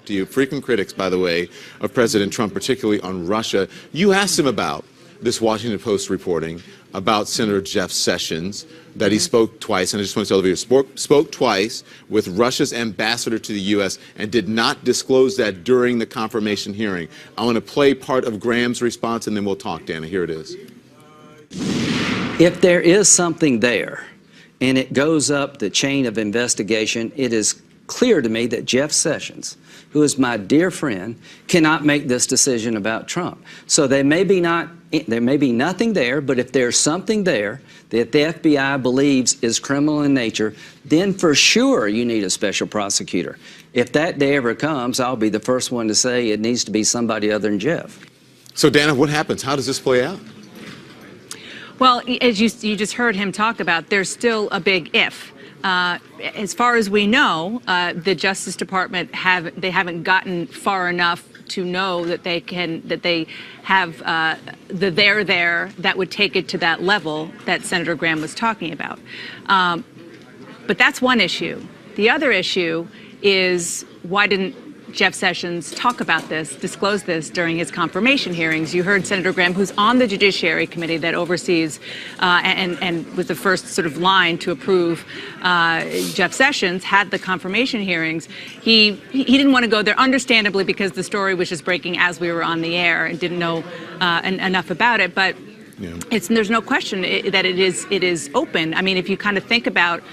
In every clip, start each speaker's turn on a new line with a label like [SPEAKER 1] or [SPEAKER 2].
[SPEAKER 1] talk to you, frequent critics, by the way, of President Trump, particularly on Russia. You asked him about this Washington Post reporting about Senator Jeff Sessions, that he spoke twice, and I just want to tell the viewers, spoke twice with Russia's ambassador to the U.S. and did not disclose that during the confirmation hearing. I want to play part of Graham's response, and then we'll talk, Dana. Here it is.
[SPEAKER 2] If there is something there, and it goes up the chain of investigation, it is clear to me that Jeff Sessions, who is my dear friend, cannot make this decision about Trump. So there may be nothing there, but if there's something there that the FBI believes is criminal in nature, then for sure you need a special prosecutor. If that day ever comes, I'll be the first one to say it needs to be somebody other than Jeff.
[SPEAKER 1] So, Dana, what happens? How does this play out?
[SPEAKER 3] Well, as you just heard him talk about, there's still a big if. As far as we know, the Justice Department haven't gotten far enough to know that they have the there that would take it to that level that Senator Graham was talking about. But that's one issue. The other issue is, why didn't Jeff Sessions talk about this, disclose this during his confirmation hearings? You heard Senator Graham, who's on the Judiciary Committee that oversees and was the first sort of line to approve Jeff Sessions, had the confirmation hearings. He didn't want to go there, understandably, because the story was just breaking as we were on the air and didn't know enough about it. But yeah, there's no question that it is open. I mean, if you kind of think about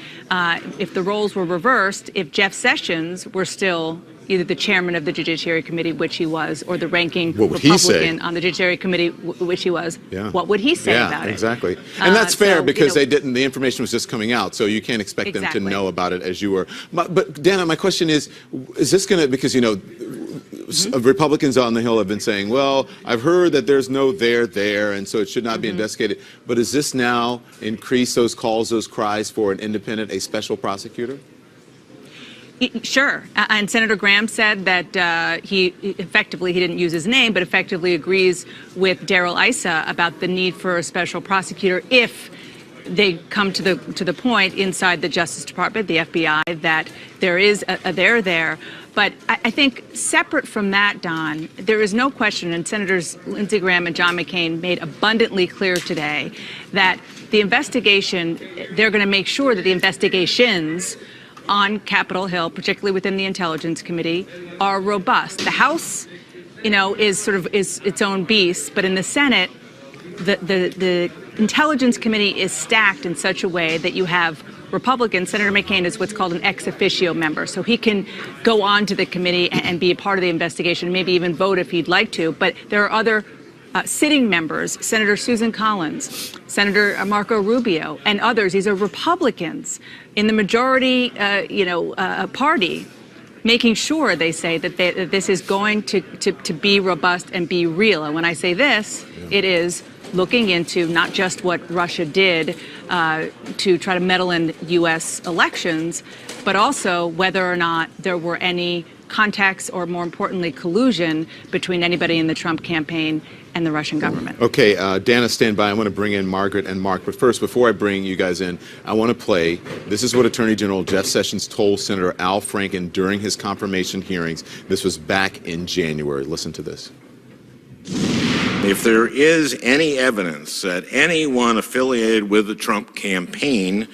[SPEAKER 3] if the roles were reversed, if Jeff Sessions were still either the chairman of the Judiciary Committee, which he was, or the ranking Republican on the Judiciary Committee, which he was, what would he say about it?
[SPEAKER 1] Exactly. And that's fair, because they didn't, the information was just coming out, so you can't expect them to know about it as you were. But Dana, my question is this going to, because, you know, Republicans on the Hill have been saying, well, I've heard that there's no there, and so it should not be investigated. But does this now increase those calls, those cries for an independent, a special prosecutor?
[SPEAKER 3] Sure. And Senator Graham said that he didn't use his name, but effectively agrees with Darrell Issa about the need for a special prosecutor if they come to the point inside the Justice Department, the FBI, that there is a there. But I think separate from that, Don, there is no question, and Senators Lindsey Graham and John McCain made abundantly clear today that the investigation, they're going to make sure that the investigations on Capitol Hill, particularly within the Intelligence Committee, are robust. The House, you know, is its own beast, but in the Senate, the Intelligence Committee is stacked in such a way that you have Republicans. Senator McCain is what's called an ex officio member, so he can go on to the committee and be a part of the investigation, maybe even vote if he'd like to. But there are other sitting members, Senator Susan Collins, Senator Marco Rubio, and others. These are Republicans in the majority, party, making sure, they say, that this is going to be robust and be real. And when I say this, it is looking into not just what Russia did to try to meddle in U.S. elections, but also whether or not there were any contacts or, more importantly, collusion between anybody in the Trump campaign and the Russian government. Okay,
[SPEAKER 1] Dana, stand by. I want to bring in Margaret and Mark. But first, before I bring you guys in, I want to play. This is what Attorney General Jeff Sessions told Senator Al Franken during his confirmation hearings. This was back in January. Listen to this.
[SPEAKER 4] If there is any evidence that anyone affiliated with the Trump campaign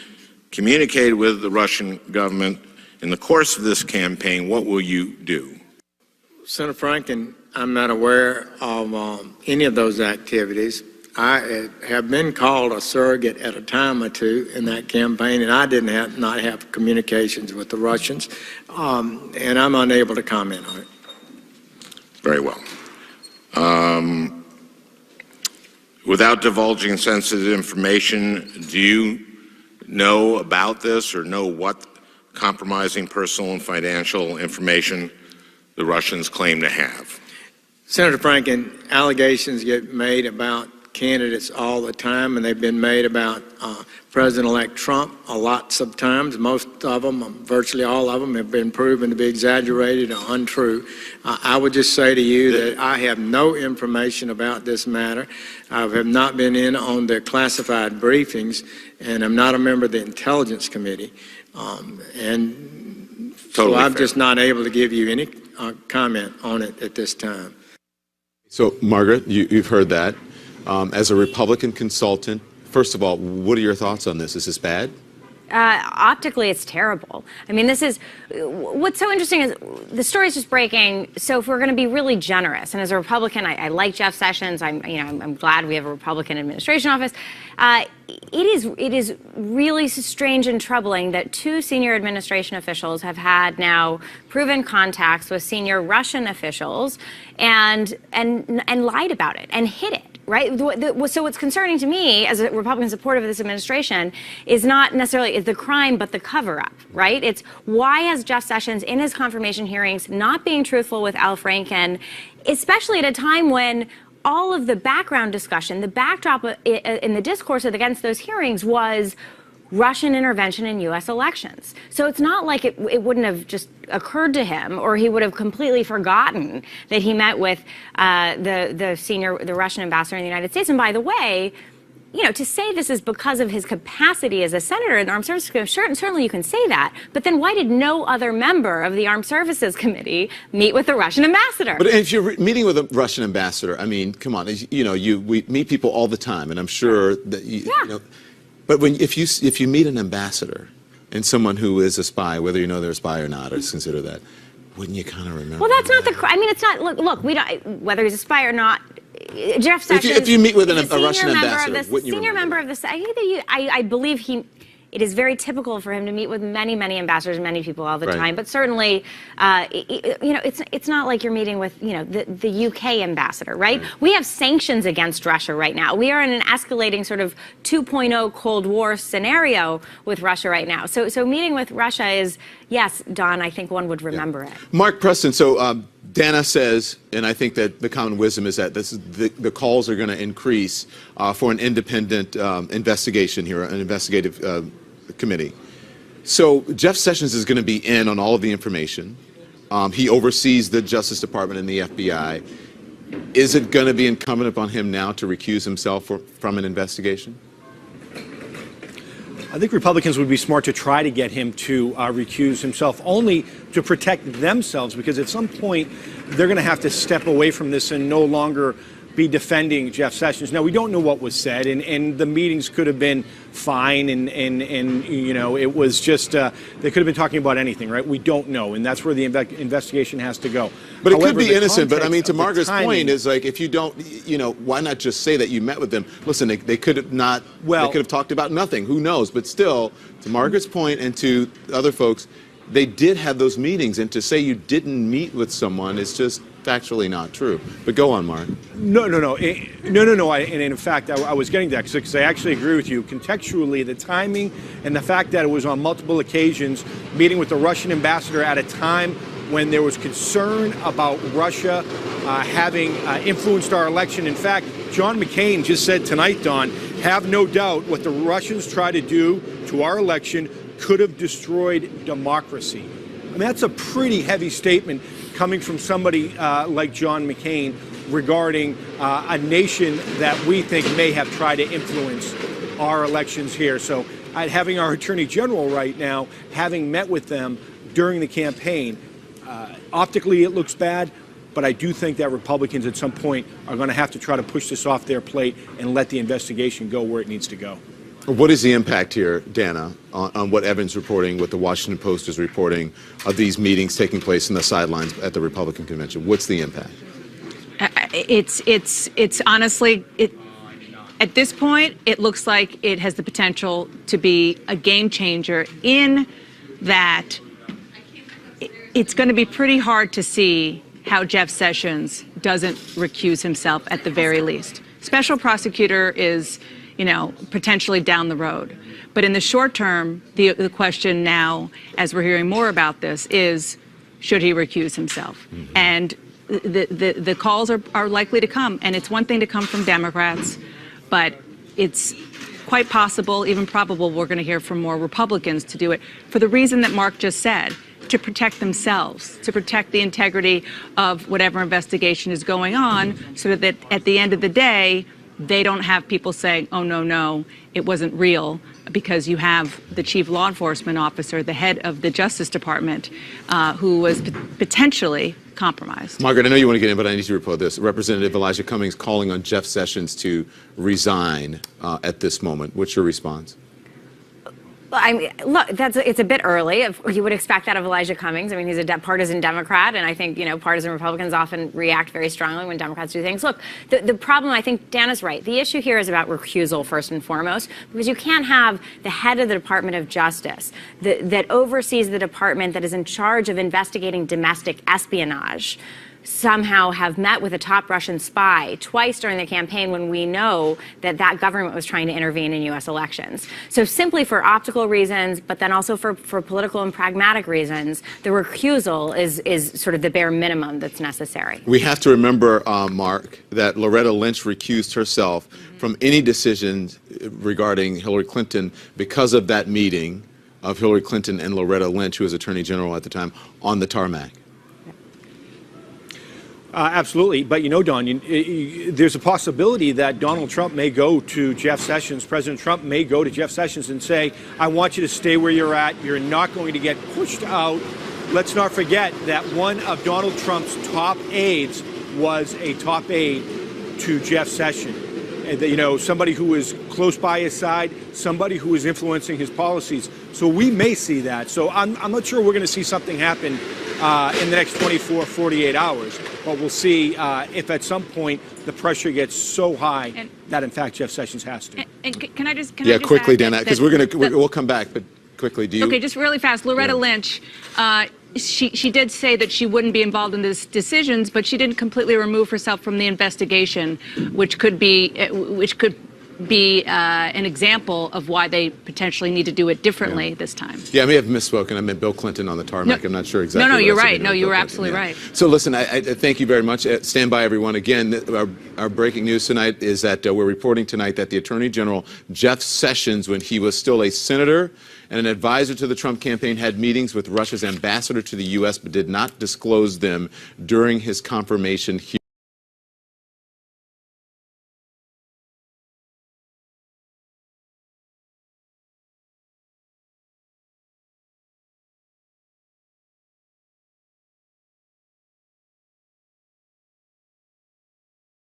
[SPEAKER 4] communicated with the Russian government in the course of this campaign, what will you do?
[SPEAKER 5] Senator Franken, I'm not aware of any of those activities. I have been called a surrogate at a time or two in that campaign, and I did not have communications with the Russians, and I'm unable to comment on it.
[SPEAKER 4] Very well. Without divulging sensitive information, do you know about this or know what compromising personal and financial information the Russians claim to have?
[SPEAKER 5] Senator Franken, allegations get made about candidates all the time, and they've been made about President-elect Trump lots of times. Most of them, virtually all of them, have been proven to be exaggerated or untrue. I would just say to you that I have no information about this matter. I have not been in on their classified briefings, and I'm not a member of the Intelligence Committee. And
[SPEAKER 4] Totally
[SPEAKER 5] So I'm
[SPEAKER 4] fair.
[SPEAKER 5] just not able to give you any comment on it at this time.
[SPEAKER 1] So, Margaret, you've heard that. As a Republican consultant, first of all, what are your thoughts on this? Is this bad?
[SPEAKER 6] Optically, it's terrible. I mean, what's so interesting is the story is just breaking. So if we're going to be really generous, and as a Republican, I like Jeff Sessions. I'm glad we have a Republican administration office. It is really strange and troubling that two senior administration officials have had now proven contacts with senior Russian officials and lied about it and hid it. Right. So what's concerning to me as a Republican supporter of this administration is not necessarily the crime, but the cover-up. Right. It's why has Jeff Sessions in his confirmation hearings not being truthful with Al Franken, especially at a time when all of the background discussion, the backdrop in the discourse against those hearings was Russian intervention in U.S. elections. So it's not like it wouldn't have just occurred to him, or he would have completely forgotten that he met with the Russian ambassador in the United States. And by the way, to say this is because of his capacity as a senator in the Armed Services Committee, certainly you can say that. But then why did no other member of the Armed Services Committee meet with the Russian ambassador?
[SPEAKER 1] But if you're meeting with a Russian ambassador, I mean, come on, we meet people all the time, and I'm sure that but if you meet an ambassador and someone who is a spy, whether you know they're a spy or not, or consider that, wouldn't you kind of remember?
[SPEAKER 6] Well, that's not I mean, it's not. Look, we don't. Whether he's a spy or not, Jeff Sessions.
[SPEAKER 1] If you meet with a
[SPEAKER 6] senior
[SPEAKER 1] Russian ambassador, wouldn't you
[SPEAKER 6] senior
[SPEAKER 1] remember?
[SPEAKER 6] member of the. I believe it is very typical for him to meet with many ambassadors, many people all the time. But certainly, it's not like you're meeting with the UK ambassador, right? We have sanctions against Russia right now. We are in an escalating sort of 2.0 Cold War scenario with Russia right now. So meeting with Russia is, yes, Don, I think one would remember it.
[SPEAKER 1] Mark Preston, so Dana says, and I think that the common wisdom is that the calls are going to increase for an independent investigation here, an investigative committee. So Jeff Sessions is going to be in on all of the information. He oversees the Justice Department and the FBI. Is it going to be incumbent upon him now to recuse himself from an investigation?
[SPEAKER 7] I think Republicans would be smart to try to get him to recuse himself, only to protect themselves, because at some point they're going to have to step away from this and no longer be defending Jeff Sessions. Now, we don't know what was said, and the meetings could have been fine, and it was just, they could have been talking about anything, right? We don't know, and that's where the investigation has to go.
[SPEAKER 1] But
[SPEAKER 7] However,
[SPEAKER 1] it could be innocent, but I mean, to Margaret's point, is like, if you don't, why not just say that you met with them? Listen, they could have not, they could have talked about nothing, who knows? But still, to Margaret's point and to other folks, they did have those meetings, and to say you didn't meet with someone is just factually not true. But go on, Mark.
[SPEAKER 7] No. And in fact, I was getting that because I actually agree with you. Contextually, the timing and the fact that it was on multiple occasions, meeting with the Russian ambassador at a time when there was concern about Russia having influenced our election. In fact, John McCain just said tonight, Don, have no doubt what the Russians try to do to our election could have destroyed democracy. I mean, that's a pretty heavy statement coming from somebody like John McCain regarding a nation that we think may have tried to influence our elections here. So having our Attorney General right now, having met with them during the campaign, optically it looks bad, but I do think that Republicans at some point are going to have to try to push this off their plate and let the investigation go where it needs to go.
[SPEAKER 1] What is the impact here, Dana, on what Evan's reporting, what the Washington Post is reporting of these meetings taking place in the sidelines at the Republican convention? What's the impact?
[SPEAKER 3] It's honestly, at this point, it looks like it has the potential to be a game changer in that it's going to be pretty hard to see how Jeff Sessions doesn't recuse himself at the very least. Special prosecutor is, potentially down the road. But in the short term, the question now, as we're hearing more about this, is should he recuse himself? Mm-hmm. And the calls are likely to come. And it's one thing to come from Democrats, but it's quite possible, even probable, we're going to hear from more Republicans to do it for the reason that Mark just said, to protect themselves, to protect the integrity of whatever investigation is going on, so that at the end of the day, they don't have people saying, oh, no, it wasn't real. because you have the chief law enforcement officer, the head of the Justice Department, who was potentially compromised.
[SPEAKER 1] Margaret, I know you want to get in, but I need to report this. Representative Elijah Cummings calling on Jeff Sessions to resign at this moment. What's your response?
[SPEAKER 6] Well, I mean, look, it's a bit early. You would expect that of Elijah Cummings. I mean, he's a partisan Democrat, and I think, partisan Republicans often react very strongly when Democrats do things. Look, the problem, I think Dan is right. The issue here is about recusal first and foremost, because you can't have the head of the Department of Justice that oversees the department that is in charge of investigating domestic espionage somehow have met with a top Russian spy twice during the campaign when we know that that government was trying to intervene in U.S. elections. So simply for optical reasons, but then also for political and pragmatic reasons, the recusal is sort of the bare minimum that's necessary.
[SPEAKER 1] We have to remember, Mark, that Loretta Lynch recused herself from any decisions regarding Hillary Clinton because of that meeting of Hillary Clinton and Loretta Lynch, who was Attorney General at the time, on the tarmac.
[SPEAKER 7] Absolutely. But, Don, there's a possibility that Donald Trump may go to Jeff Sessions, President Trump may go to Jeff Sessions and say, I want you to stay where you're at. You're not going to get pushed out. Let's not forget that one of Donald Trump's top aides was a top aide to Jeff Sessions. Somebody who is close by his side, somebody who is influencing his policies. So we may see that. So I'm not sure we're going to see something happen in the next 24, 48 hours. But we'll see if at some point the pressure gets so high that, in fact, Jeff Sessions has to.
[SPEAKER 3] And can I just
[SPEAKER 1] quickly,
[SPEAKER 3] add
[SPEAKER 1] Dan, because we'll come back, but quickly, do you?
[SPEAKER 3] Okay, just really fast. Loretta Lynch, she did say that she wouldn't be involved in these decisions, but she didn't completely remove herself from the investigation, which could be an example of why they potentially need to do it differently this time.
[SPEAKER 1] Yeah, I may have misspoken. I meant Bill Clinton on the tarmac. I'm not sure exactly.
[SPEAKER 3] No, you're
[SPEAKER 1] what I
[SPEAKER 3] right.
[SPEAKER 1] said.
[SPEAKER 3] No, you were
[SPEAKER 1] Bill
[SPEAKER 3] absolutely
[SPEAKER 1] Clinton,
[SPEAKER 3] right.
[SPEAKER 1] So listen, I thank you very much. Stand by, everyone. Again, our breaking news tonight is that we're reporting tonight that the Attorney General, Jeff Sessions, when he was still a senator and an advisor to the Trump campaign, had meetings with Russia's ambassador to the U.S. but did not disclose them during his confirmation hearing.